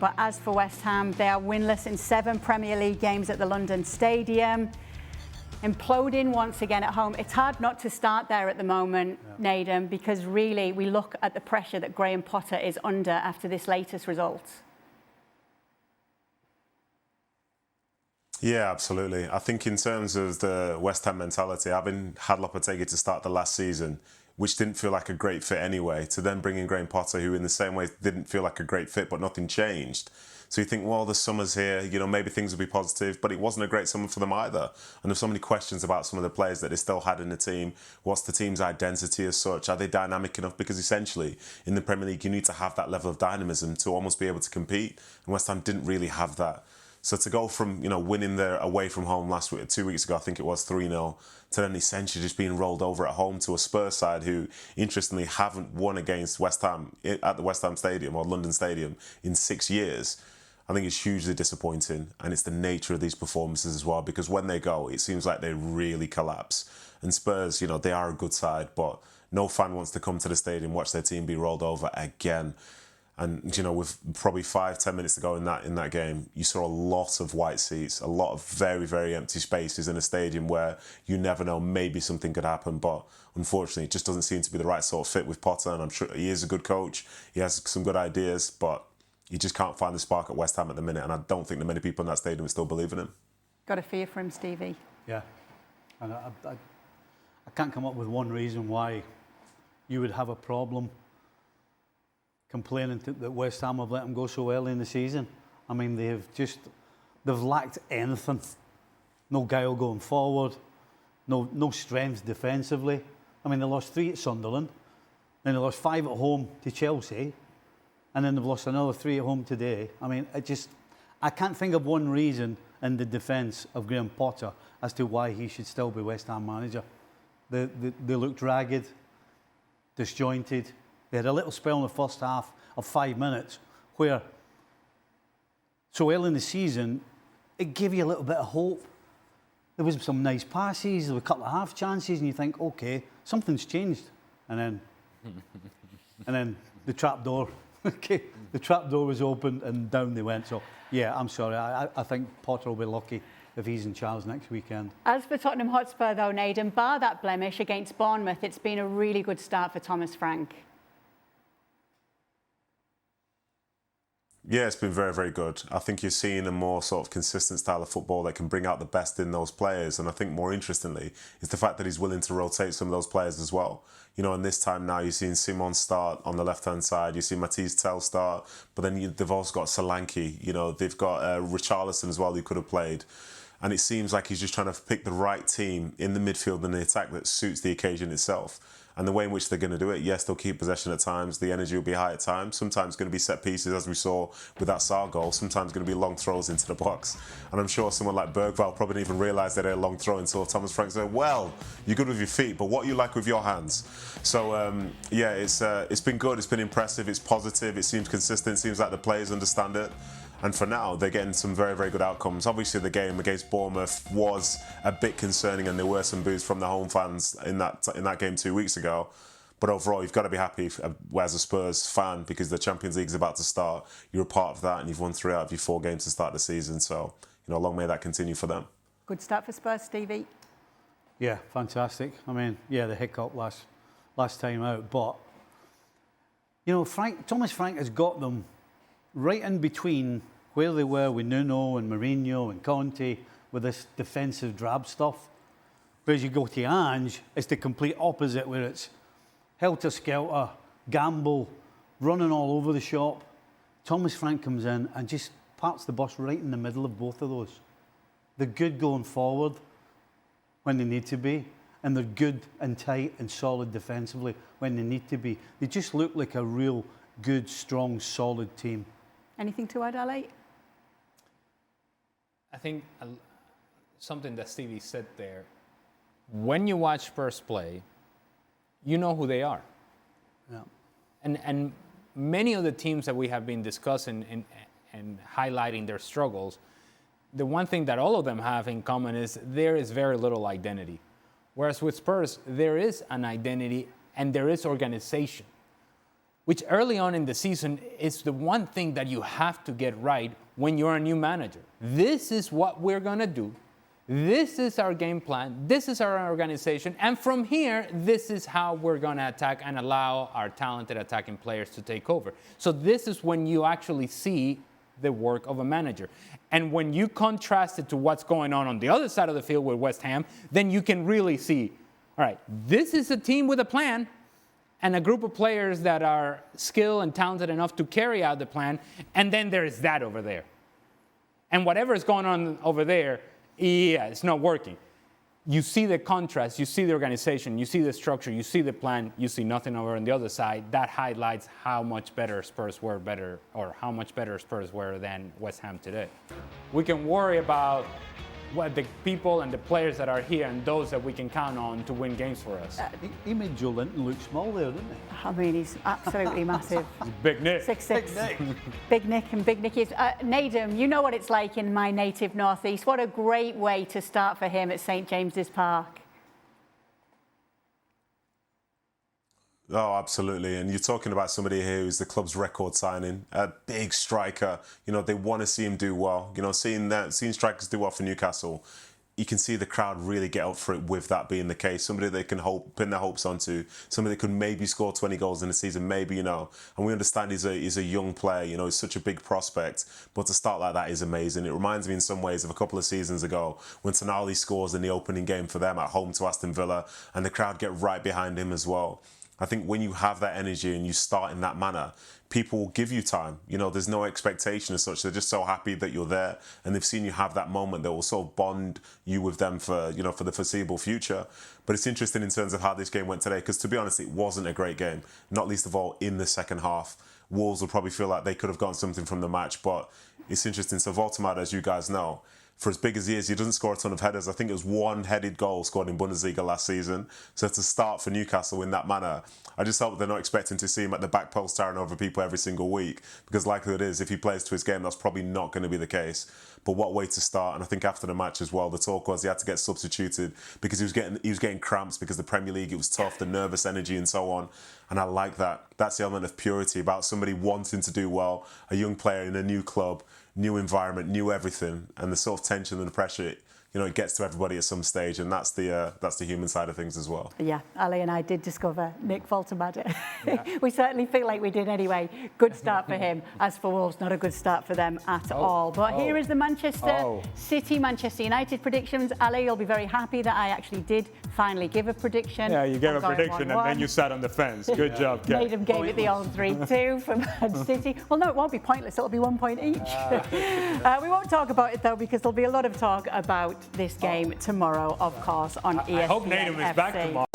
But as for West Ham, they are winless in 7 Premier League games at the London Stadium. Imploding once again at home. It's hard not to start there at the moment, Nedum, because really we look at the pressure that Graham Potter is under after this latest result. Yeah, absolutely. I think in terms of the West Ham mentality, having had Lopetegui to start the last season, which didn't feel like a great fit anyway, to then bring in Graham Potter, who in the same way didn't feel like a great fit, but nothing changed. So you think, well, the summer's here, maybe things will be positive, but it wasn't a great summer for them either. And there's so many questions about some of the players that they still had in the team. What's the team's identity as such? Are they dynamic enough? Because essentially, in the Premier League, you need to have that level of dynamism to almost be able to compete. And West Ham didn't really have that. So to go from, winning there away from home last week, 2 weeks ago, I think it was 3-0, to then essentially just being rolled over at home to a Spurs side who, interestingly, haven't won against West Ham at the West Ham Stadium or London Stadium in 6 years, I think it's hugely disappointing. And it's the nature of these performances as well, because when they go, it seems like they really collapse. And Spurs, they are a good side, but no fan wants to come to the stadium, watch their team be rolled over again. And, with probably 5-10 minutes to go in that game, you saw a lot of white seats, a lot of very, very empty spaces in a stadium where you never know, maybe something could happen. But unfortunately, it just doesn't seem to be the right sort of fit with Potter. And I'm sure he is a good coach. He has some good ideas, but you just can't find the spark at West Ham at the minute. And I don't think that many people in that stadium still believe in him. Got a fear for him, Stevie? Yeah. And I can't come up with one reason why you would have a problem complaining that West Ham have let him go so early in the season. I mean, they've lacked anything. No guile going forward, no strength defensively. I mean, they lost 3 at Sunderland, then they lost 5 at home to Chelsea, and then they've lost another 3 at home today. I mean, I can't think of one reason in the defence of Graham Potter as to why he should still be West Ham manager. They looked ragged, disjointed. They had a little spell in the first half of 5 minutes where, so early in the season, it gave you a little bit of hope. There was some nice passes, there were a couple of half chances, and you think, okay, something's changed. And then the trap door, the trap door was opened and down they went. So, yeah, I'm sorry. I think Potter will be lucky if he's in charge next weekend. As for Tottenham Hotspur, though, Nedum, bar that blemish against Bournemouth, it's been a really good start for Thomas Frank. Yeah, it's been very, very good. I think you're seeing a more sort of consistent style of football that can bring out the best in those players. And I think more interestingly is the fact that he's willing to rotate some of those players as well. And this time now you're seeing Simon start on the left-hand side. You see Matisse Tell start. But then they've also got Solanke. They've got Richarlison as well who could have played. And it seems like he's just trying to pick the right team in the midfield and the attack that suits the occasion itself. And the way in which they're going to do it, yes, they'll keep possession at times. The energy will be high at times. Sometimes going to be set pieces, as we saw with that Sarr goal. Sometimes going to be long throws into the box. And I'm sure someone like Bergvall probably didn't even realise they had a long throw until Thomas Frank said, well, you're good with your feet, but what you like with your hands? So, yeah, it's been good. It's been impressive. It's positive. It seems consistent. It seems like the players understand it. And for now, they're getting some very, very good outcomes. Obviously, the game against Bournemouth was a bit concerning, and there were some boos from the home fans in that game 2 weeks ago. But overall, you've got to be happy as a Spurs fan, because the Champions League is about to start. You're a part of that, and you've won 3 out of your 4 games to start the season. So, long may that continue for them. Good start for Spurs, Stevie. Yeah, fantastic. I mean, yeah, the hiccup last time out, but Thomas Frank has got them right in between where they were with Nuno and Mourinho and Conte with this defensive drab stuff. But as you go to Ange, it's the complete opposite, where it's helter-skelter, gamble, running all over the shop. Thomas Frank comes in and just parks the bus right in the middle of both of those. They're good going forward when they need to be, and they're good and tight and solid defensively when they need to be. They just look like a real good, strong, solid team. Anything to add, Ali? I think something that Stevie said there, when you watch Spurs play, you know who they are. Yeah. And many of the teams that we have been discussing and highlighting their struggles, the one thing that all of them have in common is there is very little identity. Whereas with Spurs, there is an identity and there is organization. which early on in the season is the one thing that you have to get right when you're a new manager. This is what we're going to do. This is our game plan. This is our organization. And from here, this is how we're going to attack and allow our talented attacking players to take over. So this is when you actually see the work of a manager. And when you contrast it to what's going on the other side of the field with West Ham, then you can really see, all right, this is a team with a plan and a group of players that are skilled and talented enough to carry out the plan. And then there's that over there. And whatever is going on over there, yeah, it's not working. You see the contrast, you see the organization, you see the structure, you see the plan, you see nothing over on the other side. That highlights how much better Spurs were how much better Spurs were than West Ham today. We can worry about what the people and the players that are here and those that we can count on to win games for us. He made Joe Linton look small there, didn't he? I mean, he's absolutely massive. Big Nick. 6'6". Big Nick and Big Nicky. Nedum, you know what it's like in my native northeast. What a great way to start for him at St James's Park. Oh, absolutely. And you're talking about somebody here who's the club's record signing, a big striker. You know, they want to see him do well. You know, seeing strikers do well for Newcastle, you can see the crowd really get up for it with that being the case. Somebody they can pin their hopes onto, somebody that could maybe score 20 goals in a season, maybe, you know. And we understand he's a young player, you know, he's such a big prospect. But to start like that is amazing. It reminds me in some ways of a couple of seasons ago when Tonali scores in the opening game for them at home to Aston Villa, and the crowd get right behind him as well. I think when you have that energy and you start in that manner, people will give you time. You know, there's no expectation as such. They're just so happy that you're there and they've seen you have that moment. They will sort of bond you with them for, you know, for the foreseeable future. But it's interesting in terms of how this game went today, because to be honest, it wasn't a great game, not least of all in the second half. Wolves will probably feel like they could have gotten something from the match, but it's interesting. So Voltemade, as you guys know, for as big as he is, he doesn't score a ton of headers. I think it was one headed goal scored in Bundesliga last season. So to start for Newcastle in that manner, I just hope they're not expecting to see him at the back post towering over people every single week, because likely it is, if he plays to his game, that's probably not going to be the case. But what way to start. And I think after the match as well, the talk was he had to get substituted because he was getting cramps because the Premier League, it was tough, the nervous energy and so on. And I like that. That's the element of purity about somebody wanting to do well, a young player in a new club, new environment, new everything, and the sort of tension and the pressure, you know, it gets to everybody at some stage, and that's the human side of things as well. Yeah, Ali and I did discover Nick Voltemade. Yeah. We certainly feel like we did anyway. Good start for him. As for Wolves, not a good start for them at all. But here is the Manchester City, Manchester United predictions. Ali, you'll be very happy that I actually did finally give a prediction. Yeah, you gave a prediction 1-1. And then you sat on the fence. Good job, Kat. Nedum gave it the old 3-2 for Man City. Well, no, it won't be pointless. It'll be 1 point each. We won't talk about it, though, because there'll be a lot of talk about this game tomorrow, of course, on ESPN FC. I hope Nedum is back tomorrow.